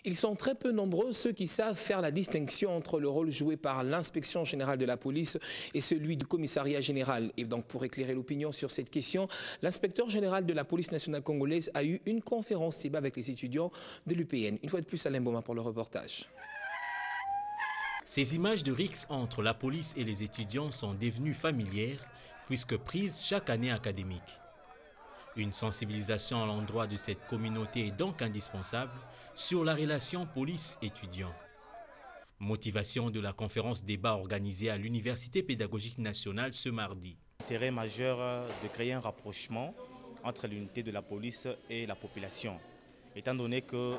Ils sont très peu nombreux ceux qui savent faire la distinction entre le rôle joué par l'inspection générale de la police et celui du commissariat général. Et donc pour éclairer l'opinion sur cette question, l'inspecteur général de la police nationale congolaise a eu une conférence débat avec les étudiants de l'UPN. Une fois de plus, Alain Boma pour le reportage. Ces images de rixe entre la police et les étudiants sont devenues familières puisque prises chaque année académique. Une sensibilisation à l'endroit de cette communauté est donc indispensable sur la relation police-étudiant. Motivation de la conférence débat organisée à l'Université pédagogique nationale ce mardi. L'intérêt majeur de créer un rapprochement entre l'unité de la police et la population, étant donné que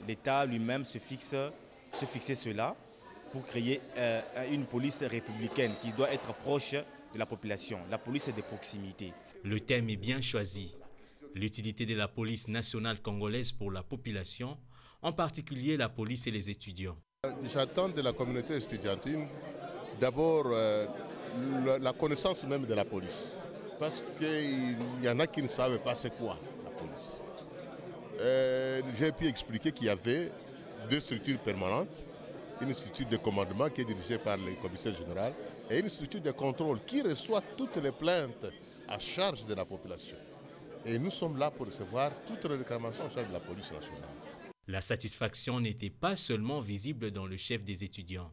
l'État lui-même se fixait cela pour créer une police républicaine qui doit être proche de la population. La police est de proximité. Le thème est bien choisi. L'utilité de la police nationale congolaise pour la population, en particulier la police et les étudiants. J'attends de la communauté estudiantine d'abord la connaissance même de la police. Parce qu'il y en a qui ne savent pas c'est quoi la police. J'ai pu expliquer qu'il y avait deux structures permanentes. Une structure de commandement qui est dirigée par le commissaire général et une structure de contrôle qui reçoit toutes les plaintes à charge de la population. Et nous sommes là pour recevoir toutes les réclamations à charge de la police nationale. La satisfaction n'était pas seulement visible dans le chef des étudiants.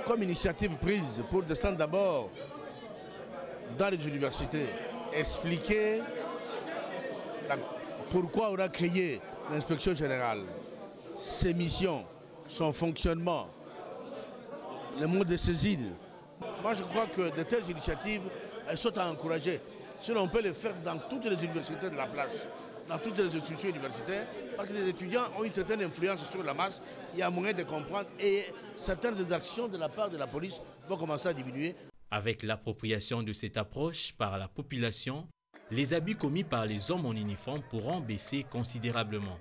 Comme initiative prise pour descendre d'abord dans les universités, expliquer pourquoi on a créé l'inspection générale, ses missions, son fonctionnement, le mode de saisine. Moi je crois que de telles initiatives, elles sont à encourager. Si l'on peut les faire dans toutes les universités de la place, dans toutes les institutions universitaires, parce que les étudiants ont une certaine influence sur la masse, il y a moyen de comprendre et certaines actions de la part de la police vont commencer à diminuer. Avec l'appropriation de cette approche par la population, les abus commis par les hommes en uniforme pourront baisser considérablement.